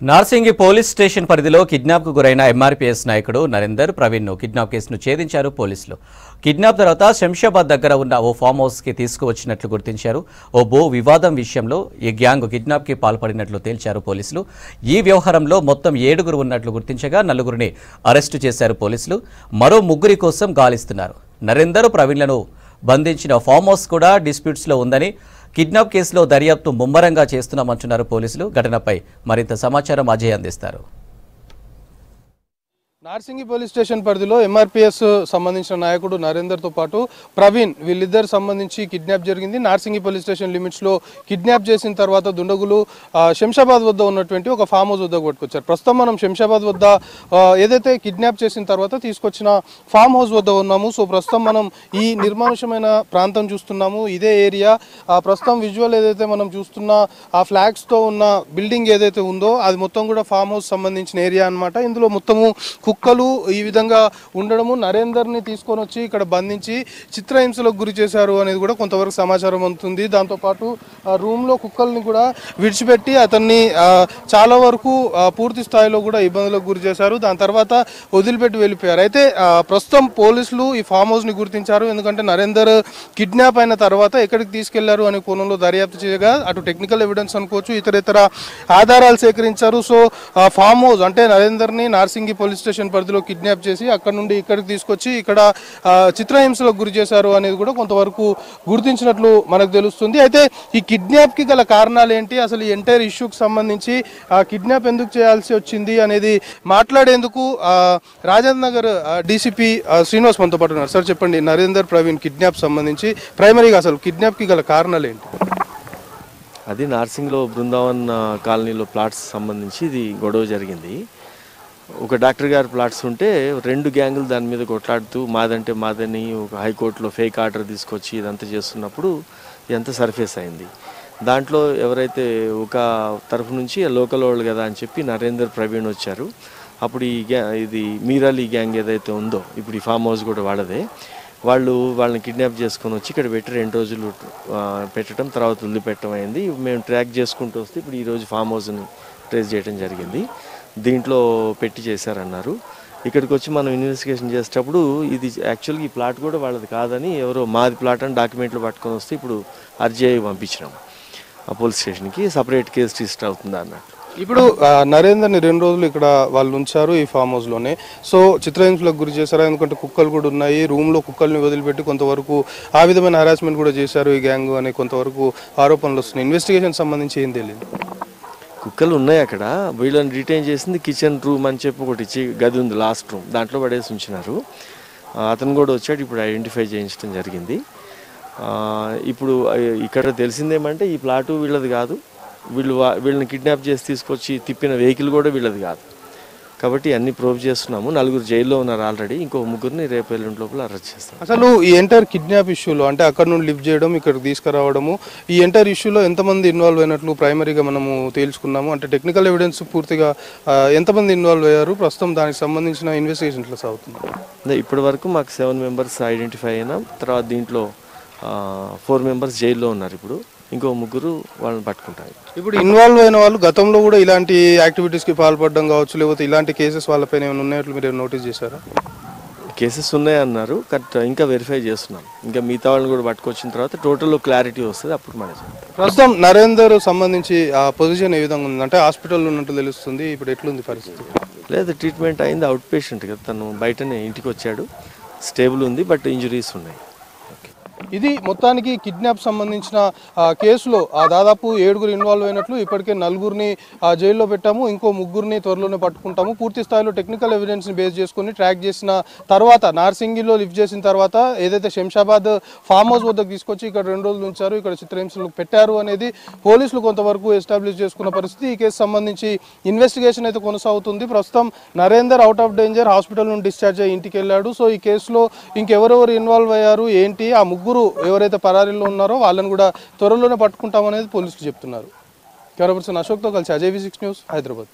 Narsingi police station పరిధిలో కిడ్నాప్కు గురైన MRPS నాయకుడు నరేందర్ ప్రవీణ్ను కిడ్నాప్ కేసును ఛేదించారు పోలీసులు. కిడ్నాప్ తర్వాత శంషాబాద్ దగ్గర ఉన్న ఓ ఫామ్ హౌస్కి తీసుకువచ్చినట్లు గుర్తించారు. ఓ భూ వివాదం విషయంలో ఈ గ్యాంగ్ కిడ్నాప్కి పాల్పడినట్లు తేల్చారు పోలీసులు. ఈ వ్యవహారంలో మొత్తం 7 ఉన్నట్లు గుర్తించగా 4 అరెస్టు చేశారు పోలీసులు. మరో 3 కోసం గాలిస్తున్నారు. నరేందర్ ప్రవీణ్లను బంధించిన ఫామ్ హౌస్ కూడా డిస్ప్యూట్స్లో ఉందని, కిడ్నాప్ కేసులో దర్యాప్తు ముమ్మరంగా చేస్తున్నామంటున్నారు పోలీసులు. ఘటనపై మరింత సమాచారం అజయ్ అందిస్తారు. నార్సింగి పోలీస్ స్టేషన్ పరిధిలో ఎంఆర్పీఎస్ సంబంధించిన నాయకుడు నరేందర్తో పాటు ప్రవీణ్ వీళ్ళిద్దరు సంబంధించి కిడ్నాప్ జరిగింది. నార్సింగి పోలీస్ స్టేషన్ లిమిట్స్లో కిడ్నాప్ చేసిన తర్వాత దుండగులు శంషాబాద్ వద్ద ఉన్నటువంటి ఒక ఫామ్ హౌస్ వద్దకు పట్టుకొచ్చారు. ప్రస్తుతం మనం శంషాబాద్ వద్ద ఏదైతే కిడ్నాప్ చేసిన తర్వాత తీసుకొచ్చిన ఫామ్ హౌస్ వద్ద ఉన్నాము. సో ప్రస్తుతం మనం ఈ నిర్మానుషమైన ప్రాంతం చూస్తున్నాము. ఇదే ఏరియా ప్రస్తుతం విజువల్ ఏదైతే మనం చూస్తున్న ఆ ఫ్లాగ్స్తో ఉన్న బిల్డింగ్ ఏదైతే ఉందో అది మొత్తం కూడా ఫామ్ హౌస్ సంబంధించిన ఏరియా అనమాట. ఇందులో మొత్తము కుక్కలు ఈ విధంగా ఉండడము, నరేందర్ని తీసుకొని వచ్చి ఇక్కడ బంధించి చిత్రహింసలకు గురి చేశారు అనేది కూడా కొంతవరకు సమాచారం అందుతుంది. దాంతోపాటు రూమ్లో కుక్కల్ని కూడా విడిచిపెట్టి అతన్ని చాలా వరకు పూర్తి స్థాయిలో కూడా ఇబ్బందులకు గురి చేశారు. దాని తర్వాత వదిలిపెట్టి వెళ్ళిపోయారు. అయితే ప్రస్తుతం పోలీసులు ఈ ఫామ్ హౌస్ని గుర్తించారు. ఎందుకంటే నరేందర్ కిడ్నాప్ అయిన తర్వాత ఎక్కడికి తీసుకెళ్లారు అనే కోణంలో దర్యాప్తు చేయగా అటు టెక్నికల్ ఎవిడెన్స్ అనుకోవచ్చు, ఇతర ఆధారాలు సేకరించారు. సో ఫామ్ హౌస్ అంటే నరేందర్ని నార్సింగి పోలీస్ స్టేషన్ పరిధిలో కిడ్నాప్ చేసి అక్కడ నుండి ఇక్కడికి తీసుకొచ్చి ఇక్కడ చిత్రహింసలకు గురి చేశారు అనేది కూడా కొంతవరకు గుర్తించినట్లు మనకు తెలుస్తుంది. అయితే ఈ కిడ్నాప్ కి గల కారణాలు ఏంటి, అసలు ఈ ఎంటైర్ ఇష్యూకి సంబంధించి కిడ్నాప్ ఎందుకు చేయాల్సి వచ్చింది అనేది మాట్లాడేందుకు రాజేంద్ర నగర్ డీసీపీ శ్రీనివాస్ మనతో పాటు ఉన్నారు. సార్ చెప్పండి, నరేందర్ ప్రవీణ్ కిడ్నాప్ సంబంధించి ప్రైమరీగా అసలు కిడ్నాప్ కి గల కారణాలు ఏంటి? అది నార్సింగ్లో బృందావన్ కాలనీలో ప్లాట్స్ సంబంధించి ఇది గొడవ జరిగింది. ఒక డాక్టర్ గారి ప్లాట్స్ ఉంటే 2 గ్యాంగులు దాని మీద కొట్లాడుతూ మాదంటే మాదని ఒక హైకోర్టులో ఫేక్ ఆర్డర్ తీసుకొచ్చి ఇదంతా చేస్తున్నప్పుడు ఇదంతా సర్ఫేస్ అయింది. దాంట్లో ఎవరైతే ఒక తరఫు నుంచి లోకల్ వాళ్ళు కదా అని చెప్పి నరేందర్ ప్రవీణ్ వచ్చారు. అప్పుడు ఇది మీరాలి గ్యాంగ్ ఏదైతే ఉందో ఇప్పుడు ఈ ఫామ్ హౌస్ కూడా వాడదే, వాళ్ళని కిడ్నాప్ చేసుకొని వచ్చి ఇక్కడ పెట్టి 2 రోజులు పెట్టడం, తర్వాత వదిలిపెట్టడం అయింది. మేము ట్రాక్ చేసుకుంటూ వస్తే ఇప్పుడు ఈరోజు ఫామ్ హౌస్ని ట్రేస్ చేయడం జరిగింది. దీంట్లో పెట్టి చేశారన్నారు. ఇక్కడికి వచ్చి మనం ఇన్వెస్టిగేషన్ చేసేటప్పుడు ఇది యాక్చువల్గా ఈ ప్లాట్ కూడా వాళ్ళది కాదని, ఎవరో మాది ప్లాట్ అని డాక్యుమెంట్లు పట్టుకొని వస్తే ఇప్పుడు ఆర్జీఐ పంపించినాం ఆ పోలీస్ స్టేషన్కి. సపరేట్ కేసు రిజిస్టర్ అవుతుంది అన్నట్టు. ఇప్పుడు నరేందర్ని 2 రోజులు ఇక్కడ వాళ్ళు ఉంచారు ఈ ఫామ్ హౌస్లోనే. సో చిత్రహింసలకు గురి చేశారు, ఎందుకంటే కుక్కలు కూడా ఉన్నాయి. రూమ్లో కుక్కల్ని వదిలిపెట్టి కొంతవరకు ఆ విధమైన హరాస్మెంట్ కూడా చేశారు ఈ గ్యాంగ్ అనే కొంతవరకు ఆరోపణలు వస్తున్నాయి. ఇన్వెస్టిగేషన్ సంబంధించి ఏం తెలియదు. కుక్కలు ఉన్నాయి అక్కడ. వీళ్ళని రిటైన్ చేసింది కిచెన్ రూమ్ అని చెప్పి ఒకటి గది ఉంది, లాస్ట్ రూమ్, దాంట్లో పడేసి ఉంచినారు. అతను కూడా వచ్చాడు, ఇప్పుడు ఐడెంటిఫై చేయించడం జరిగింది. ఇప్పుడు ఇక్కడ తెలిసిందేమంటే ఈ ప్లాటు వీళ్ళది కాదు, వీళ్ళని కిడ్నాప్ చేసి తీసుకొచ్చి తిప్పిన వెహికల్ కూడా వీళ్ళది కాదు. కాబట్టి అన్ని ప్రూవ్ చేస్తున్నాము. 4 జైల్లో ఉన్నారు ఆల్రెడీ, ఇంకో 3 రేపు ఎల్లుండి లోపల అరెస్ట్ చేస్తాం. అసలు ఈ ఎంటైర్ కిడ్నాప్ ఇష్యూలో అంటే అక్కడ నుండి లిఫ్ట్ చేయడం, ఇక్కడికి తీసుకురావడము, ఈ ఎంటైర్ ఇష్యూలో ఎంతమంది ఇన్వాల్వ్ అయినట్లు ప్రైమరీగా మనము తేల్చుకున్నాము. అంటే టెక్నికల్ ఎవిడెన్స్ పూర్తిగా ఎంతమంది ఇన్వాల్వ్ అయ్యారు, ప్రస్తుతం దానికి సంబంధించిన ఇన్వెస్టిగేషన్ ఎట్లా సాగుతుంది? ఇప్పటి వరకు మాకు 7 మెంబర్స్ ఐడెంటిఫై అయినాం. తర్వాత దీంట్లో 4 మెంబర్స్ జైల్లో ఉన్నారు. ఇప్పుడు ఇంకో 3 వాళ్ళని పట్టుకుంటారు. ఇప్పుడు ఇన్వాల్వ్ అయిన వాళ్ళు గతంలో కూడా ఇలాంటి యాక్టివిటీస్కి పాల్పడడం కావచ్చు, లేకపోతే ఇలాంటి కేసెస్ వాళ్ళపైన ఏమైనా ఉన్నట్లు మీరు నోటీస్ చేశారా? కేసెస్ ఉన్నాయన్నారు, ఇంకా వెరిఫై చేస్తున్నాం. ఇంకా మిగతా వాళ్ళని కూడా పట్టుకొచ్చిన తర్వాత టోటల్ క్లారిటీ వస్తుంది, అప్పుడు మనం. ప్రస్తుతం నరేందర్ సంబంధించి ఆ పొజిషన్ ఏ విధంగా ఉంది అంటే హాస్పిటల్లో ఉన్నట్టు తెలుస్తుంది. ఇప్పుడు ఎట్లుంది పరిస్థితి? లేదు, ట్రీట్మెంట్ అయింది, అవుట్ పేషెంట్ కదా, తను బయటనే ఇంటికి వచ్చాడు, స్టేబుల్ ఉంది, బట్ ఇంజరీస్ ఉన్నాయి. ఇది మొత్తానికి కిడ్నాప్ సంబంధించిన కేసులో దాదాపు 7 ఇన్వాల్వ్ అయినట్లు, ఇప్పటికే 4 జైల్లో పెట్టాము, ఇంకో 3 త్వరలోనే పట్టుకుంటాము. పూర్తి స్థాయిలో టెక్నికల్ ఎవిడెన్స్ని బేస్ చేసుకుని ట్రాక్ చేసిన తర్వాత నార్సింగిలో లిఫ్ట్ చేసిన తర్వాత ఏదైతే శంషాబాద్ ఫామ్ హౌస్ వద్దకు తీసుకొచ్చి ఇక్కడ 2 రోజులు ఉంచారు, ఇక్కడ చిత్రహింసలు పెట్టారు అనేది పోలీసులు కొంతవరకు ఎస్టాబ్లిష్ చేసుకున్న పరిస్థితి. ఈ కేసు సంబంధించి ఇన్వెస్టిగేషన్ అయితే కొనసాగుతుంది. ప్రస్తుతం Narender out of danger, hospital నుండి డిశ్చార్జ్ అయ్యి ఇంటికి వెళ్ళాడు. సో ఈ కేసులో ఇంకెవరెవరు ఇన్వాల్వ్ అయ్యారు ఏంటి, ఆ 3 ఎవరైతే పరారీలో ఉన్నారో వాళ్ళని కూడా త్వరలోనే పట్టుకుంటామనేది పోలీసులు చెప్తున్నారు. కెమెరా పర్సన్ అశోక్తో కలిసి అజయ్ V6 న్యూస్, హైదరాబాద్.